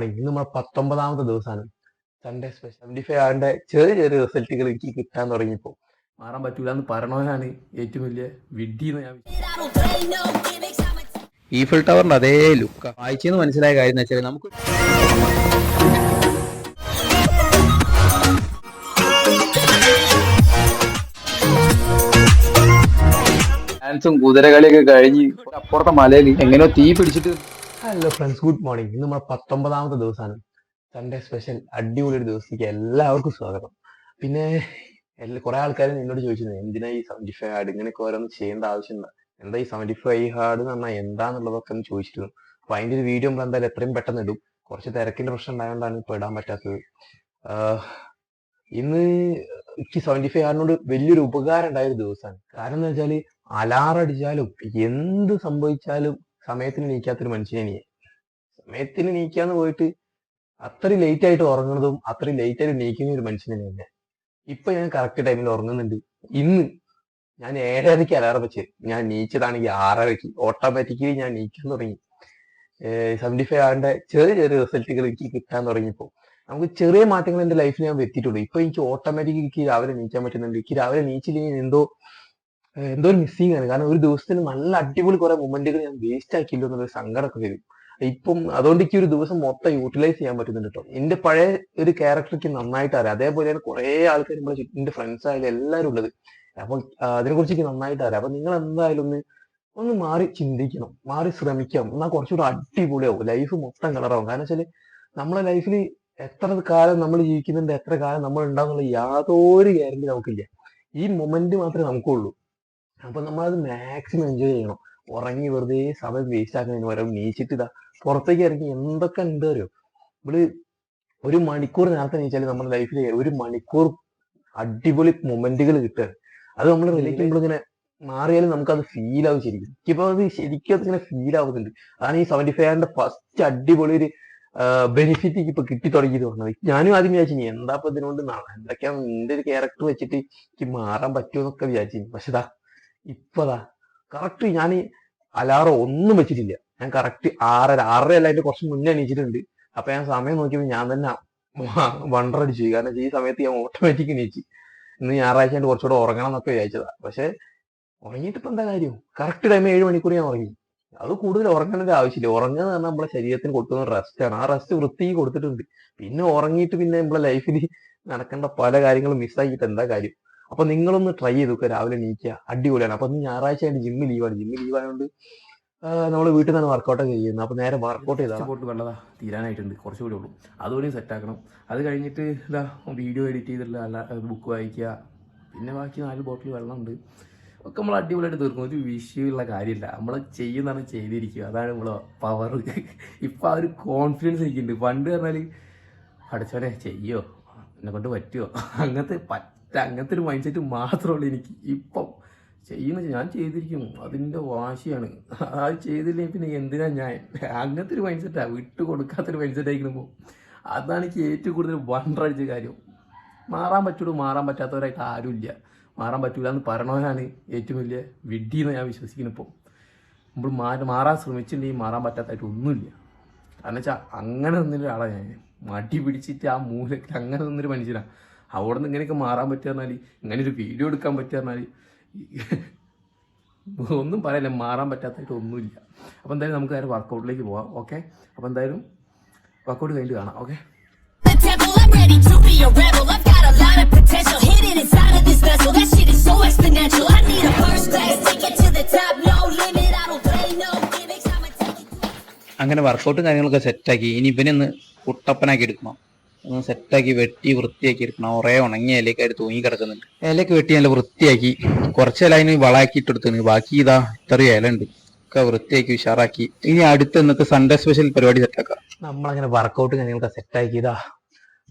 ഇന്ന് നമ്മൾ 19ാമത്തെ ദിവസമാണ്. സൺഡേ സ്പെഷ്യൽ 75 ആറിന്റെ ചെറിയ ചെറിയ റിസൾട്ടുകൾ എനിക്ക് കിട്ടാൻ തുടങ്ങിയപ്പോൾ മാറാൻ പറ്റൂല എന്ന് പറയണവനാണ് ഏറ്റവും വലിയ വിഡ്ഢിന്ന് ഞാൻ ഈഫിൽ ടവറിന്റെ അതേ ലുക്ക് വായിച്ചെന്ന് മനസ്സിലായ കാര്യം എന്ന് വെച്ചാൽ നമുക്ക് ഡാൻസും കുതിരകളിയൊക്കെ കഴിഞ്ഞ് അപ്പുറത്തെ മലയിൽ എങ്ങനെയോ തീ പിടിച്ചിട്ട്. Hello friends, good morning. ഇന്ന് നമ്മൾ 19ാമത്തെ ദിവസമാണ്. സൺഡേ സ്പെഷ്യൽ അടിപൊളി ഒരു ദിവസത്തേക്ക് എല്ലാവർക്കും സ്വാഗതം. പിന്നെ കുറെ ആൾക്കാർ എന്നോട് ചോദിച്ചിരുന്നു, എന്തിനാ ഈ 75 ഹാർഡ് ഇങ്ങനെയൊക്കെ ഓരോന്ന് ചെയ്യേണ്ട ആവശ്യം എന്താ ഈ 75 ഹാർഡ് എന്ന് പറഞ്ഞാൽ എന്താന്നുള്ളതൊക്കെ ഒന്ന് ചോദിച്ചിരുന്നു. അപ്പൊ അതിന്റെ ഒരു വീഡിയോ നമ്മൾ എന്തായാലും എത്രയും പെട്ടെന്ന് ഇടും. കുറച്ച് തിരക്കിന്റെ പ്രശ്നം ഉണ്ടായതുകൊണ്ടാണ് ഇപ്പൊ ഇടാൻ പറ്റാത്തത്. ഇന്ന് എനിക്ക് 75 ഹാർഡിനോട് വലിയൊരു ഉപകാരം ഉണ്ടായ ഒരു ദിവസമാണ്. കാരണം എന്താ വെച്ചാല് അലാറം അടിച്ചാലും എന്ത് സംഭവിച്ചാലും സമയത്തിന് നീക്കാത്തൊരു മനുഷ്യനെ. സമയത്തിന് നീക്കാന്ന് പോയിട്ട് അത്രയും ലേറ്റ് ആയിട്ട് ഉറങ്ങുന്നതും അത്രയും ലേറ്റ് ആയിട്ട് നീക്കുന്ന ഒരു മനുഷ്യനെ തന്നെ. ഇപ്പൊ ഞാൻ കറക്റ്റ് ടൈമിൽ ഉറങ്ങുന്നുണ്ട്. ഇന്ന് ഞാൻ 7:30 അലാറം വെച്ച് ഞാൻ നീച്ചതാണെങ്കിൽ 6:30 ഓട്ടോമാറ്റിക്കലി ഞാൻ നീക്കാൻ തുടങ്ങി. 75 ആറിന്റെ ചെറിയ ചെറിയ റിസൾട്ടുകൾ എനിക്ക് കിട്ടാൻ തുടങ്ങിയപ്പോൾ നമുക്ക് ചെറിയ മാറ്റങ്ങൾ എന്റെ ലൈഫിൽ ഞാൻ എത്തിയിട്ടുള്ളൂ. ഇപ്പൊ എനിക്ക് ഓട്ടോമാറ്റിക്കലി എനിക്ക് രാവിലെ നീക്കാൻ പറ്റുന്നുണ്ട്. എനിക്ക് രാവിലെ നീച്ചില്ലെങ്കിൽ എന്തോ ഒരു മിസ്സിങ് ആണ്. കാരണം ഒരു ദിവസത്തിന് നല്ല അടിപൊളി കുറെ മൊമെന്റുകൾ ഞാൻ വേസ്റ്റ് ആക്കിയില്ലോ എന്നുള്ളൊരു സങ്കടമൊക്കെ വരും. ഇപ്പം അതുകൊണ്ട് എനിക്ക് ഒരു ദിവസം മൊത്തം യൂട്ടിലൈസ് ചെയ്യാൻ പറ്റുന്നുണ്ട് കേട്ടോ. എന്റെ പഴയ ഒരു ക്യാരക്ടർക്ക് നന്നായിട്ട് അറിയാം. അതേപോലെയാണ് കുറെ ആൾക്കാർ നമ്മളെ എന്റെ ഫ്രണ്ട്സ് ആയാലും എല്ലാവരും ഉള്ളത്. അപ്പൊ അതിനെക്കുറിച്ച് എനിക്ക് നന്നായിട്ട് അറിയാം. അപ്പൊ നിങ്ങൾ എന്തായാലും ഒന്ന് മാറി ചിന്തിക്കണം, മാറി ശ്രമിക്കാം. എന്നാൽ കുറച്ചുകൂടെ അടിപൊളിയാവും, ലൈഫ് മൊത്തം കളറാവും. കാരണം വെച്ചാല് നമ്മളെ ലൈഫിൽ എത്ര കാലം നമ്മൾ ജീവിക്കുന്നുണ്ട്, എത്ര കാലം നമ്മൾ ഉണ്ടാവുന്നുള്ള യാതൊരു ഗ്യാരണ്ടി നമുക്കില്ല. ഈ മൊമെന്റ് മാത്രമേ നമുക്കുള്ളൂ. അപ്പൊ നമ്മളത് മാക്സിമം എൻജോയ് ചെയ്യണം. ഉറങ്ങി വെറുതെ സമയം വേസ്റ്റ് ആക്കുന്നതിന് പകരം നീച്ചിട്ട് ഇതാ പുറത്തേക്ക് ഇറങ്ങി എന്തൊക്കെ ഉണ്ട് അറിയോ. നമ്മള് ഒരു മണിക്കൂർ നേരത്തെ നീച്ചാൽ നമ്മുടെ ലൈഫിൽ ഒരു മണിക്കൂർ അടിപൊളി മൊമെന്റുകൾ കിട്ടുക. അത് നമ്മൾ റിലേറ്റ് ചെയ്യുമ്പോൾ ഇങ്ങനെ മാറിയാലും നമുക്കത് ഫീൽ ആവും. ശരിക്കും ഇപ്പൊ അത് ശരിക്കും അതിങ്ങനെ ഫീൽ ആവുന്നുണ്ട്. അതാണ് ഈ 75 ആറിന്റെ ഫസ്റ്റ് അടിപൊളി ഒരു ബെനിഫിറ്റ് ഇപ്പൊ കിട്ടി തുടങ്ങിയത് പറഞ്ഞത്. ഞാനും ആദ്യം വിചാരിച്ചു എന്താ ഇപ്പൊ ഇതിനോണ്ട് എന്തൊക്കെയാ എന്റെ ഒരു ക്യാരക്ടർ വെച്ചിട്ട് എനിക്ക് മാറാൻ പറ്റുമെന്നൊക്കെ വിചാരിച്ചു. പക്ഷെ ഇതാ ഇപ്പതാ കറക്റ്റ് ഞാൻ അലാറം ഒന്നും വെച്ചിട്ടില്ല. ഞാൻ കറക്റ്റ് 6:30 അല്ല അതിന്റെ കുറച്ച് മുന്നേ എണീച്ചിട്ടുണ്ട്. അപ്പൊ ഞാൻ സമയം നോക്കിയപ്പോൾ ഞാൻ തന്നെ വണ്ടറടിച്ചു. കാരണം ഈ സമയത്ത് ഞാൻ ഓട്ടോമാറ്റിക് എണീച്ചു. ഇന്ന് ഞായറാഴ്ച ആയിട്ട് കുറച്ചുകൂടെ ഉറങ്ങണം എന്നൊക്കെ വിചാരിച്ചതാ. പക്ഷെ ഉറങ്ങിയിട്ട് ഇപ്പൊ എന്താ കാര്യം? കറക്റ്റ് ടൈം 7 മണിക്കൂർ ഞാൻ ഉറങ്ങി. അത് കൂടുതൽ ഉറങ്ങേണ്ട ആവശ്യമില്ല. ഉറങ്ങുക എന്ന് പറഞ്ഞാൽ നമ്മളെ ശരീരത്തിന് കൊടുക്കുന്ന റെസ്റ്റ് ആണ്. ആ റെസ്റ്റ് വൃത്തിക്ക് കൊടുത്തിട്ടുണ്ട്. പിന്നെ ഉറങ്ങിയിട്ട് പിന്നെ നമ്മളെ ലൈഫിൽ നടക്കേണ്ട പല കാര്യങ്ങളും മിസ്സാക്കിയിട്ട് എന്താ കാര്യം? അപ്പൊ നിങ്ങളൊന്ന് ട്രൈ ചെയ്ത് നോക്കുക. രാവിലെ എണീക്കുക, അടിപൊളിയാണ്. അപ്പൊ ഞായറാഴ്ച ആയിട്ട് ജിമ്മ് ലീവാണ്. ജിമ്മ് ലീവായതുകൊണ്ട് നമ്മൾ വീട്ടിൽ നിന്ന് വർക്കൗട്ടൊക്കെ ചെയ്യുന്നത്. അപ്പൊ നേരെ വർക്കൗട്ട് ചെയ്താൽ പോട്ട് വെള്ളതാ തീരാനായിട്ടുണ്ട്. കുറച്ചുകൂടി ഉള്ളൂ, അതുകൂടി സെറ്റ് ആക്കണം. അത് കഴിഞ്ഞിട്ട് ഇതാ വീഡിയോ എഡിറ്റ് ചെയ്തിട്ടുള്ള അല്ല ബുക്ക് വായിക്കുക. പിന്നെ ബാക്കി 4 ബോട്ടിൽ വെള്ളമുണ്ട്. ഒക്കെ നമ്മൾ അടിപൊളിയായിട്ട് തീർക്കും. ഒരു വിഷയമുള്ള കാര്യമില്ല. നമ്മൾ ചെയ്യുന്നതാണ് ചെയ്തിരിക്കുക. അതാണ് നമ്മളെ പവർ. ഇപ്പം ആ ഒരു കോൺഫിഡൻസ് എനിക്കുണ്ട്. പണ്ട് പറഞ്ഞാൽ പഠിച്ചവനെ ചെയ്യോ, എന്നെ കൊണ്ട് പറ്റുമോ, അങ്ങനത്തെ ഒരു മൈൻഡ് സെറ്റ് മാത്രമേ ഉള്ളൂ എനിക്ക്. ഇപ്പം ഞാൻ ചെയ്തിരിക്കും, അതിൻ്റെ വാശിയാണ്. അത് ചെയ്തില്ലെങ്കിൽ പിന്നെ എന്തിനാ ഞാൻ, അങ്ങനത്തെ ഒരു മൈൻഡ് സെറ്റാണ്. വിട്ടു കൊടുക്കാത്തൊരു മൈൻഡ് സെറ്റ് ആയിരിക്കുമ്പോൾ അതാണ് എനിക്ക് ഏറ്റവും കൂടുതൽ വണ്ടടിച്ച കാര്യം. മാറാൻ പറ്റുള്ളൂ, മാറാൻ പറ്റാത്തവരായിട്ട് ആരുമില്ല. മാറാൻ പറ്റൂല എന്ന് പറയണവനാണ് ഏറ്റവും വലിയ വിഡ്ഢിന്ന് ഞാൻ വിശ്വസിക്കുന്നു. ഇപ്പോൾ നമ്മൾ മാറാൻ ശ്രമിച്ചിട്ടുണ്ടെങ്കിൽ മാറാൻ പറ്റാത്തതായിട്ട് ഒന്നുമില്ല. കാരണം വെച്ചാൽ അങ്ങനെ നിന്നൊരു ആളാണ് ഞാൻ. മടി പിടിച്ചിട്ട് ആ മൂലത്തിൽ അങ്ങനെ നിന്നൊരു മനുഷ്യനാണ്. അവിടെ നിന്ന് ഇങ്ങനെയൊക്കെ മാറാൻ പറ്റുക പറഞ്ഞാൽ, ഇങ്ങനെ ഒരു വീഡിയോ എടുക്കാൻ പറ്റുക പറഞ്ഞാൽ ഒന്നും പറയില്ല. മാറാൻ പറ്റാത്തതായിട്ട് ഒന്നുമില്ല. അപ്പോൾ എന്തായാലും നമുക്ക് നേരെ വർക്കൗട്ടിലേക്ക് പോവാം. ഓക്കെ, അപ്പോൾ എന്തായാലും വർക്കൗട്ട് കഴിഞ്ഞിട്ട് കാണാം. Okay, I'm ready to be a rebel. I've got a lot of potential hidden inside of this vessel. That shit is so exponential. I need a first class ticket to the top, no limit. I don't play no gimmicks. I'ma take it. അങ്ങനെ വർക്കൗട്ടും കാര്യങ്ങളൊക്കെ സെറ്റാക്കി ഇനി ഇവനൊന്ന് കുട്ടപ്പനാക്കി എടുക്കണം. ഒന്ന് സെറ്റാക്കി വെട്ടി വൃത്തിയാക്കി എടുക്കണം. കുറേ ഉണങ്ങിയ ഇലയൊക്കെ തൂങ്ങി കിടക്കുന്നുണ്ട്. ഇലയൊക്കെ വെട്ടി നല്ല വൃത്തിയാക്കി കുറച്ച് ഇല അതിന് വളാക്കിയിട്ട് എടുത്തു. ബാക്കി ഇതാ ഇത്രയും ഇല ഉണ്ട്. ഒക്കെ വൃത്തിയാക്കി ഉഷാറാക്കി ഇനി അടുത്ത ഇന്നത്തെ സൺഡേ സ്പെഷ്യൽ പരിപാടി സെറ്റാക്കാം. നമ്മളങ്ങനെ വർക്കൗട്ട് കാര്യങ്ങളൊക്കെ സെറ്റാക്കിയതാ.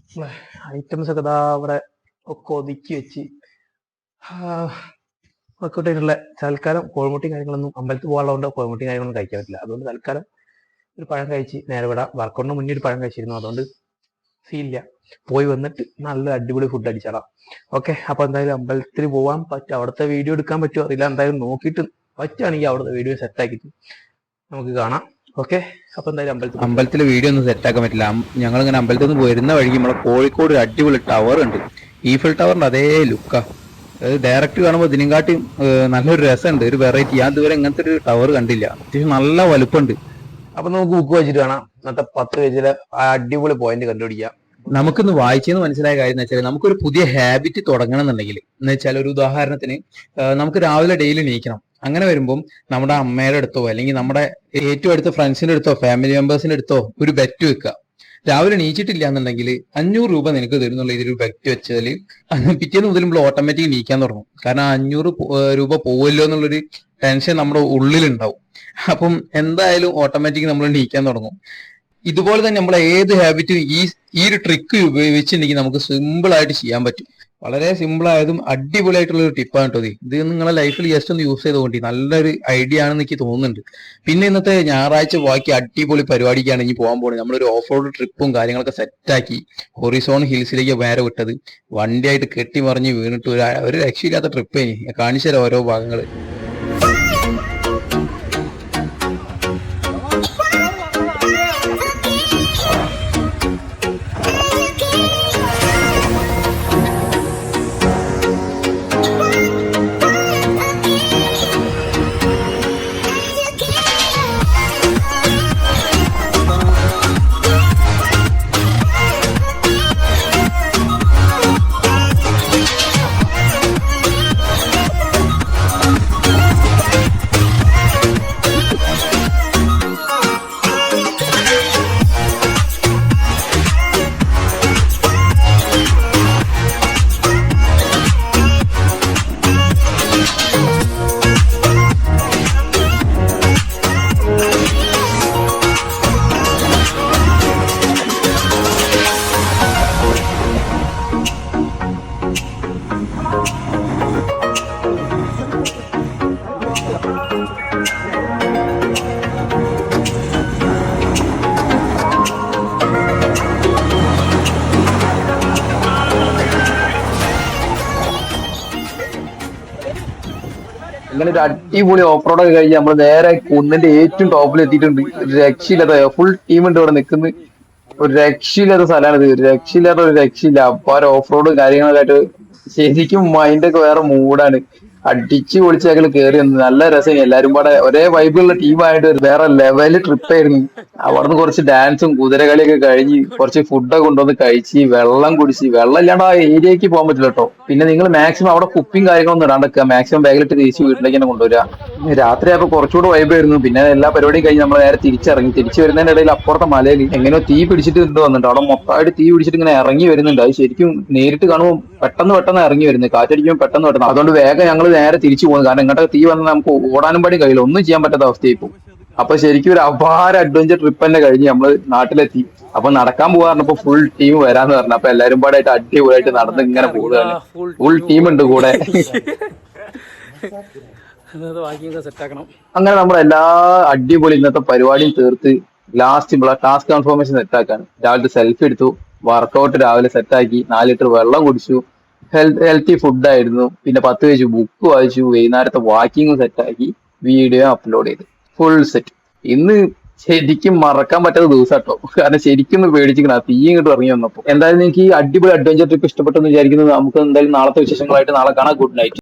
ഐറ്റംസ് ഒക്കെ ഇതാ അവിടെ ഒക്കെ ഒതുക്കി വെച്ച് വർക്കൗട്ട് ആയിട്ടുള്ള തൽക്കാലം കോഴിമുട്ടിയും കാര്യങ്ങളൊന്നും അമ്പലത്തിൽ പോകാനുള്ളതുകൊണ്ട് കോഴിമുട്ടിയും കാര്യങ്ങളൊന്നും കഴിക്കാൻ പറ്റില്ല. അതുകൊണ്ട് തൽക്കാലം ഒരു പഴം കഴിച്ച് നേരെ വിടാം. വർക്കൗട്ടിന് മുന്നേ ഒരു പഴം കഴിച്ചിരുന്നു, അതുകൊണ്ട് സീനില്ല. പോയി വന്നിട്ട് നല്ല അടിപൊളി ഫുഡ് അടിച്ചാടാം. ഓക്കെ, അപ്പൊ എന്തായാലും അമ്പലത്തിൽ പോകാൻ പറ്റും. അവിടുത്തെ വീഡിയോ എടുക്കാൻ പറ്റുമോ അറിയില്ല. എന്തായാലും നോക്കിയിട്ട് പറ്റുകയാണെങ്കിൽ അവിടുത്തെ വീഡിയോ സെറ്റാക്കിയിട്ട് നമുക്ക് കാണാം. ഓക്കെ, അപ്പൊ എന്തായാലും അമ്പലത്തിലെ വീഡിയോ ഒന്നും സെറ്റ് ആക്കാൻ പറ്റില്ല. ഞങ്ങളിങ്ങനെ അമ്പലത്തിൽ നിന്ന് വരുന്ന വഴിക്ക് നമ്മളെ കോഴിക്കോട് ഒരു അടിപൊളി ടവർ ഉണ്ട്. ഈഫൽ ടവറിന്റെ അതേ ലുക്കാ. അത് ഡയറക്റ്റ് കാണുമ്പോൾ ഇതിനെക്കാട്ടി നല്ലൊരു രസമുണ്ട്, ഒരു വെറൈറ്റി. ഞാൻ ഇതുവരെ ഇങ്ങനത്തെ ഒരു ടവർ കണ്ടില്ല. അത്യാവശ്യം നല്ല വലുപ്പമുണ്ട്. അപ്പൊ നമുക്ക് ബുക്ക് വെച്ചിട്ട് കാണാം ഇന്നത്തെ 10 പേജിലെ അടിപൊളി പോയിന്റ് കണ്ടുപിടിക്കാം. നമുക്കിന്ന് വായിച്ചെന്ന് മനസ്സിലായ കാര്യം എന്ന് വെച്ചാൽ, നമുക്കൊരു പുതിയ ഹാബിറ്റ് തുടങ്ങണം എന്നുണ്ടെങ്കിൽ, എന്ന് വെച്ചാൽ ഒരു ഉദാഹരണത്തിന് നമുക്ക് രാവിലെ ഡെയിലി എണീക്കണം. അങ്ങനെ വരുമ്പം നമ്മുടെ അമ്മയുടെ അടുത്തോ അല്ലെങ്കിൽ നമ്മുടെ ഏറ്റവും അടുത്ത ഫ്രണ്ട്സിന്റെ അടുത്തോ ഫാമിലി മെമ്പേഴ്സിന്റെ അടുത്തോ ഒരു ബെറ്റ് വെക്കുക. രാവിലെ എണീച്ചിട്ടില്ല എന്നുണ്ടെങ്കിൽ 500 രൂപ നിനക്ക് തരുന്നുള്ള ഇതിൽ ബെറ്റ് വെച്ചാൽ പിറ്റേന്ന് മുതൽ നമ്മൾ ഓട്ടോമാറ്റിക് നീക്കാൻ തുടങ്ങും. കാരണം 500 രൂപ പോവല്ലോ എന്നുള്ളൊരു ടെൻഷൻ നമ്മുടെ ഉള്ളിലുണ്ടാവും. അപ്പം എന്തായാലും ഓട്ടോമാറ്റിക് നമ്മൾ നീക്കാൻ തുടങ്ങും. ഇതുപോലെ തന്നെ നമ്മളെ ഏത് ഹാബിറ്റും ഈ ഒരു ട്രിക്ക് ഉപയോഗിച്ചിട്ടുണ്ടെങ്കിൽ നമുക്ക് സിമ്പിൾ ആയിട്ട് ചെയ്യാൻ പറ്റും. വളരെ സിമ്പിൾ ആയതും അടിപൊളിയായിട്ടുള്ള ഒരു ടിപ്പാണ് കേട്ടോ ഇത് നിങ്ങളെ ലൈഫിൽ ജസ്റ്റ് ഒന്ന് യൂസ് ചെയ്തുകൊണ്ട് നല്ലൊരു ഐഡിയ ആണെന്ന് എനിക്ക് തോന്നുന്നുണ്ട്. പിന്നെ ഇന്നത്തെ ഞായറാഴ്ച ബാക്കി അടിപൊളി പരിപാടിക്കാണ് ഇനി പോകാൻ പോകുന്നത്. നമ്മളൊരു ഓഫ് റോഡ് ട്രിപ്പും കാര്യങ്ങളൊക്കെ സെറ്റാക്കി ഹൊറിസോൺ ഹിൽസിലേക്ക് വേറെ വിട്ടത്. വണ്ടിയായിട്ട് കെട്ടിമറിഞ്ഞ് വീണിട്ട് ഒരു രക്ഷയില്ലാത്ത ട്രിപ്പ് ഇനി കാണിച്ചു തരാം ഓരോ ഭാഗങ്ങൾ. ഇങ്ങനെ ഒരു അടിപൊളി ഓഫ് റോഡ് ഒക്കെ കഴിഞ്ഞ് നമ്മൾ നേരെ കുന്നിന്റെ ഏറ്റവും ടോപ്പിൽ എത്തിയിട്ടുണ്ട്. ഒരു രക്ഷയില്ലാത്ത ഫുൾ ടീം ഉണ്ട് ഇവിടെ നിൽക്കുന്നത്. ഒരു രക്ഷയില്ലാത്ത സ്ഥലമാണിത്, ഒരു രക്ഷയില്ല. അപ്പൊ ഓഫ് റോഡ് കാര്യങ്ങളൊക്കെ ആയിട്ട് ശരിക്കും മൈൻഡൊക്കെ വേറെ മൂഡാണ്. അടിച്ചു പൊളിച്ചേക്കള് കയറി വന്നു, നല്ല രസം. എല്ലാരും പാടെ ഒരേ വൈബിലുള്ള ടീമായിട്ട് ഒരു വേറെ ലെവല് ട്രിപ്പ് ആയിരുന്നു. അവിടുന്ന് കുറച്ച് ഡാൻസും കുതിരകളിയൊക്കെ കഴിഞ്ഞ് കുറച്ച് ഫുഡൊക്കെ കൊണ്ടുവന്ന് കഴിച്ച് വെള്ളം കുടിച്ച്. വെള്ളം ഇല്ലാണ്ട് ആ ഏരിയക്ക് പോകാൻ പറ്റില്ല കേട്ടോ. പിന്നെ നിങ്ങൾ മാക്സിമം അവിടെ കുപ്പിയും കാര്യങ്ങളൊന്നും ഇടാണ്ടിരിക്കുക. മാക്സിമം ബാഗിലിട്ട് തിരിച്ച് വീട്ടിലേക്ക് തന്നെ കൊണ്ടുവരിക. രാത്രി ആയപ്പോ കുറച്ചുകൂടെ വൈബായിരുന്നു. പിന്നെ എല്ലാ പരിപാടിയും കഴിഞ്ഞ് നമ്മൾ നേരെ തിരിച്ചിറങ്ങി. തിരിച്ചു വരുന്നതിന്റെ ഇടയിൽ അപ്പുറത്തെ മലയിൽ എങ്ങനെയോ തീ പിടിച്ചിട്ട് വന്നിട്ടുണ്ട്. അവിടെ മൊത്തമായിട്ട് തീ പിടിച്ചിട്ട് ഇങ്ങനെ ഇറങ്ങി വരുന്നുണ്ട്. അത് ശരിക്കും നേരിട്ട് കാണുമ്പോൾ പെട്ടെന്ന് ഇറങ്ങി വരുന്നത്. കാറ്റടിക്കുമ്പോൾ പെട്ടെന്ന്. അതുകൊണ്ട് വേഗം ഞങ്ങൾ നേരെ തിരിച്ചു പോകുന്നു. കാരണം ഇങ്ങോട്ടൊക്കെ തീ വന്നാൽ നമുക്ക് ഓടാനും പാടി കഴിയില്ല, ഒന്നും ചെയ്യാൻ പറ്റാത്ത അവസ്ഥയായി പോകും. അപ്പൊ ശരിക്കും ഒരു അപാര അഡ്വഞ്ചർ ട്രിപ്പ് തന്നെ കഴിഞ്ഞ് നമ്മള് നാട്ടിലെത്തി. അപ്പൊ നടക്കാൻ പോകാറുണ്ടപ്പോ ഫുൾ ടീം വരാന്ന് പറഞ്ഞു. അപ്പൊ എല്ലാരും പാടായിട്ട് അടിപൊളിയായിട്ട് നടന്ന് ഇങ്ങനെ പോവുകയാണ്. ഫുൾ ടീം ഉണ്ട് കൂടെ. അങ്ങനെ നമ്മളെല്ലാ അടിപൊളി ഇന്നത്തെ പരിപാടിയും തീർത്ത് ലാസ്റ്റ് ടാസ്ക് കൺഫർമേഷൻ സെറ്റാക്കാണ്. രാവിലത്തെ സെൽഫി എടുത്തു, വർക്കൗട്ട് രാവിലെ സെറ്റാക്കി, 4 ലിറ്റർ വെള്ളം കുടിച്ചു, ഹെൽത്തി ഫുഡായിരുന്നു. പിന്നെ 10 പേജ് ബുക്ക് വായിച്ചു, വൈകുന്നേരത്തെ വാക്കിങ്ങും സെറ്റാക്കി, വീഡിയോ അപ്ലോഡ് ചെയ്തു. Full set. ഇന്ന് ശരിക്കും മറക്കാൻ പറ്റാത്ത ദിവസം കേട്ടോ. കാരണം ശരിക്കും പേടിച്ചിരിക്കണം ആ തീ ഇങ്ങോട്ട് ഇറങ്ങി വന്നപ്പോൾ. എന്തായാലും എനിക്ക് ഈ അടിപൊളി അഡ്വഞ്ചർ ട്രിപ്പ് ഇഷ്ടപ്പെട്ടെന്ന് വിചാരിക്കുന്നത്. നമുക്ക് എന്തായാലും നാളത്തെ വിശേഷങ്ങളായിട്ട് നാളെ കാണാം. Good night.